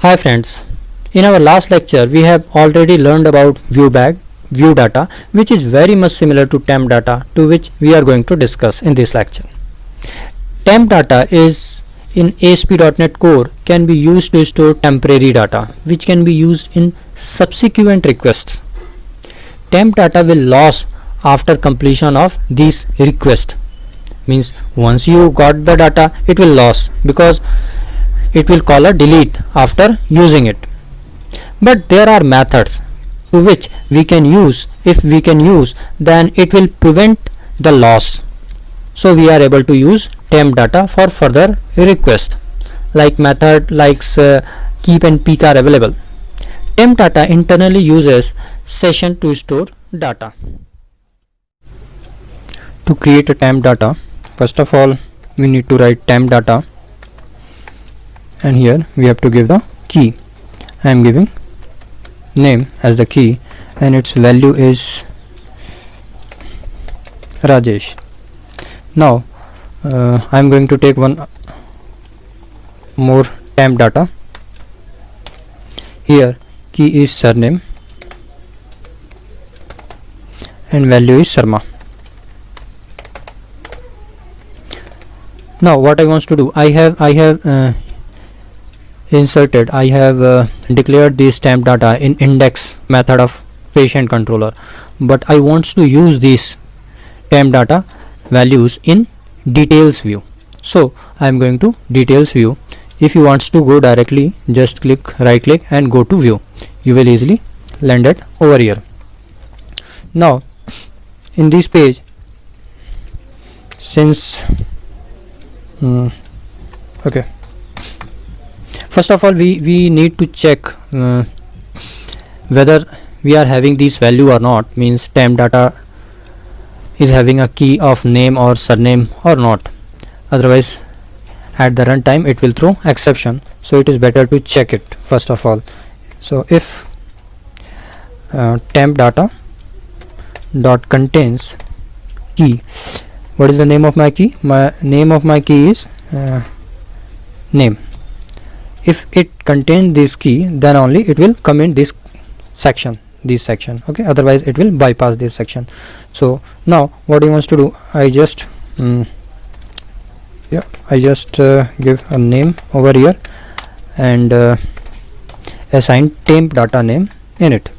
Hi friends, in our last lecture we have already learned about view data, which is very much similar to temp data, to which we are going to discuss in this lecture. Temp data is in ASP.NET Core can be used to store temporary data which can be used in subsequent requests. Temp data will lose after completion of these requests, means once you got the data it will lose because it will call a delete after using it. But there are methods to which we can use. If we can use, then it will prevent the loss. So we are able to use temp data for further request. Like method likes keep and peek are available. Temp data internally uses session to store data. To create a temp data, first of all we need to write temp data, and here we have to give the key. I am giving name as the key and its value is Rajesh. Now I am going to take one more temp data. Here key is surname and value is Sharma. Now what I want to do, I have declared this temp data in index method of patient controller, but I want to use these temp data values in details view. So I am going to details view. If you want to go directly, just right click and go to view. You will easily land it over here. Now in this page, since okay, first of all we need to check whether we are having this value or not, means temp data is having a key of name or surname or not. Otherwise at the runtime it will throw exception, so it is better to check it first of all. So if temp data dot contains key, what is the name of my key? My name of my key is name. If it contains this key, then only it will come in this section, okay, otherwise it will bypass this section. So now what he wants to do, I just give a name over here and assign temp data name in it.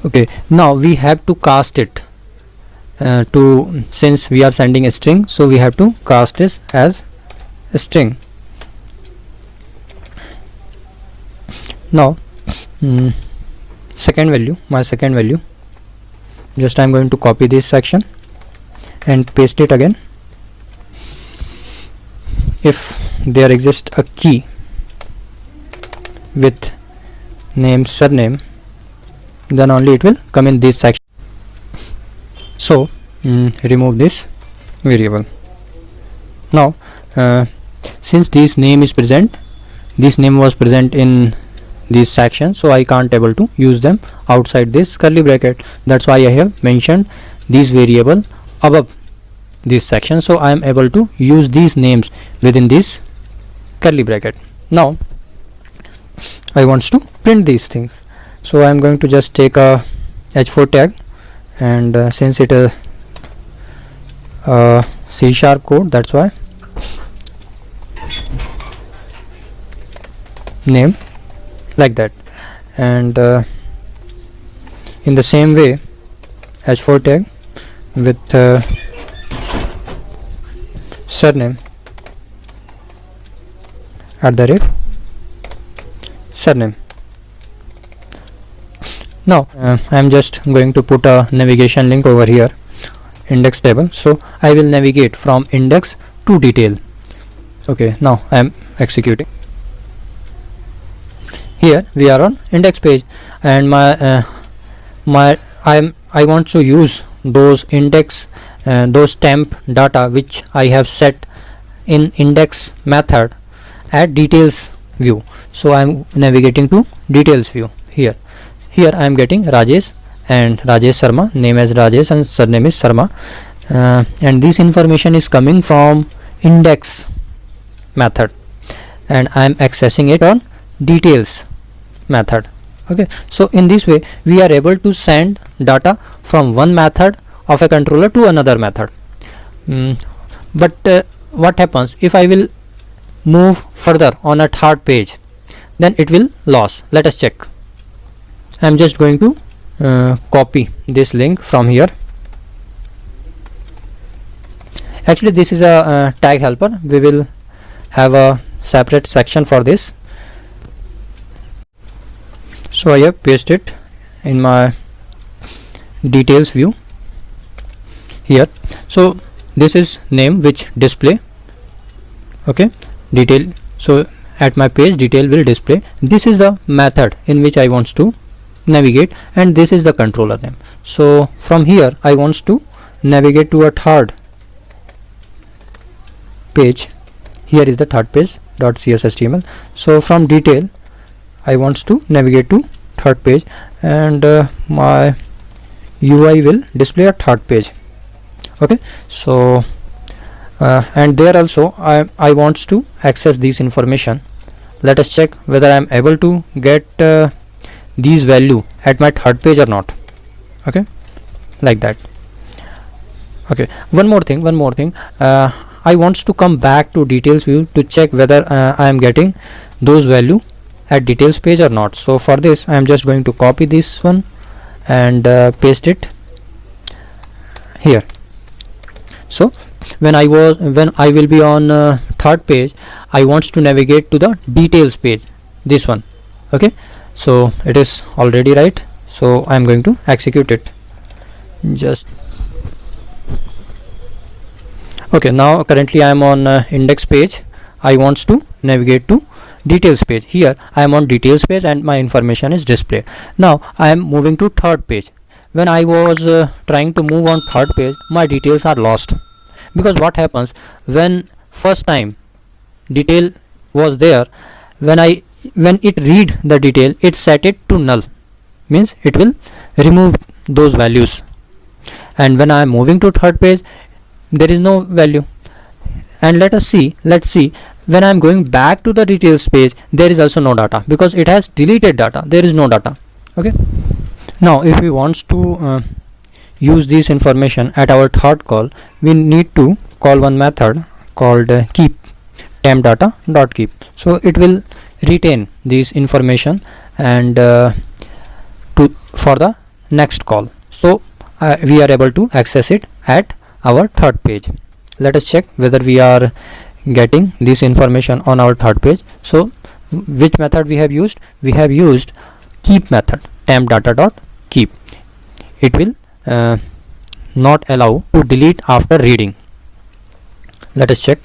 Okay, now we have to cast it since we are sending a string, so we have to cast this as a string. Now second value, my second value, just I am going to copy this section and paste it again. If there exists a key with name surname, then only it will come in this section. So remove this variable. Now since this name is present, this name was present in this section, so I can't able to use them outside this curly bracket. That's why I have mentioned this variable above this section, so I am able to use these names within this curly bracket. Now I want to print these things, so I am going to just take a h4 tag, and since it is C# code, that's why name like that, and in the same way h4 tag with surname @surname. Now I am just going to put a navigation link over here, index table, so I will navigate from index to detail. Okay, now I am executing. Here we are on index page, and I want to use those index those temp data which I have set in index method at details view. So I am navigating to details view. Here I am getting Rajesh and Rajesh Sharma, name as Rajesh and surname is Sharma, and this information is coming from index method. and I am accessing it on details method. Okay, so in this way we are able to send data from one method of a controller to another method. But what happens if I will move further on a third page? Then it will lose. Let us check. I am just going to copy this link from here. Actually this is a tag helper. We will have a separate section for this. So I have pasted it in my details view here. So this is name which display. Okay, detail. So at my page detail will display. This is the method in which I want to navigate, and this is the controller name. So from here I want to navigate to a third page. Here is the third page .cshtml. So from detail I want to navigate to third page, and my UI will display a third page. Okay, so and there also I want to access this information. Let us check whether I am able to get these value at my third page or not. Okay, like that. Okay, one more thing, I want to come back to details view to check whether I am getting those value at details page or not. So for this I am just going to copy this one and paste it here. So when I will be on third page, I want to navigate to the details page, this one. Okay, so it is already right, so I am going to execute it. Just okay, now currently I am on index page. I want to navigate to details page. Here I am on details page and my information is displayed. Now I am moving to third page. When I was trying to move on third page, my details are lost, because what happens when first time detail was there, when it read the detail, it set it to null, means it will remove those values, and when I am moving to third page there is no value. And let's see when I am going back to the details page, there is also no data, because it has deleted data. There is no data. Okay, now if we want to use this information at our third call, we need to call one method called keep, temp data dot keep. So it will retain this information and for the next call. So we are able to access it at our third page. Let us check whether we are getting this information on our third page. So which method we have used? We have used keep method, temp data dot keep. It will not allow to delete after reading. Let us check.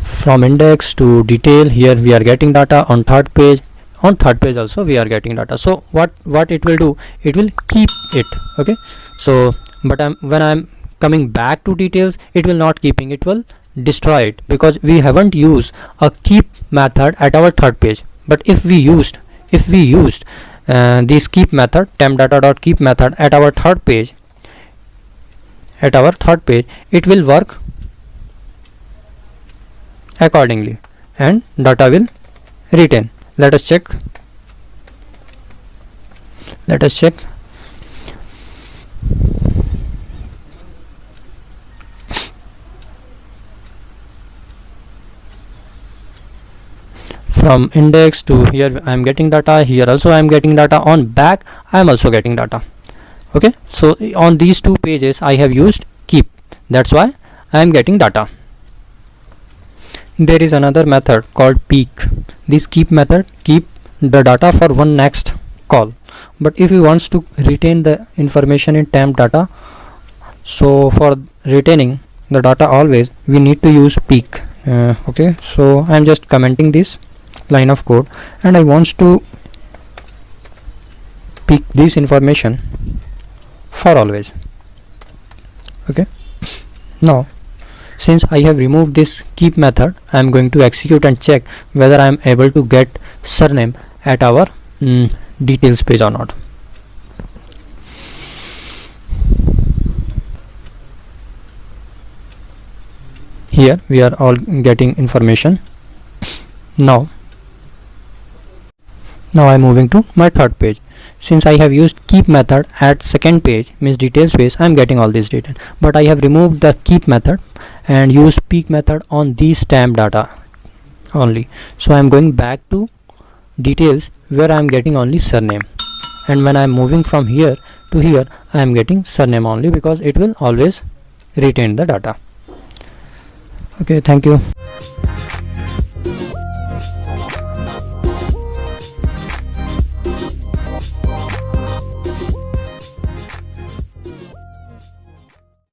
From index to detail, here we are getting data. On third page also we are getting data. So what it will do, it will keep it. Okay, so but when I'm coming back to details, it will not keeping, it will destroy it, because we haven't used a keep method at our third page. But if we used this keep method, temp data dot keep method at our third page, it will work accordingly and data will retain. Let us check. From index to here I am getting data. Here also I am getting data. On back I am also getting data. Okay, so on these two pages I have used keep, that's why I am getting data. There is another method called peek. This keep method keep the data for one next call, but if you want to retain the information in temp data, so for retaining the data always we need to use peek. Okay, so I am just commenting this line of code and I want to peek this information for always. Okay, now since I have removed this keep method, I am going to execute and check whether I am able to get surname at our details page or not. Here we are all getting information. Now I'm moving to my third page. Since I have used keep method at second page, means detail space, I am getting all these data, but I have removed the keep method and used peek method on these temp data only. So I am going back to details where I am getting only surname, and when I am moving from here to here, I am getting surname only, because it will always retain the data. Okay, thank you.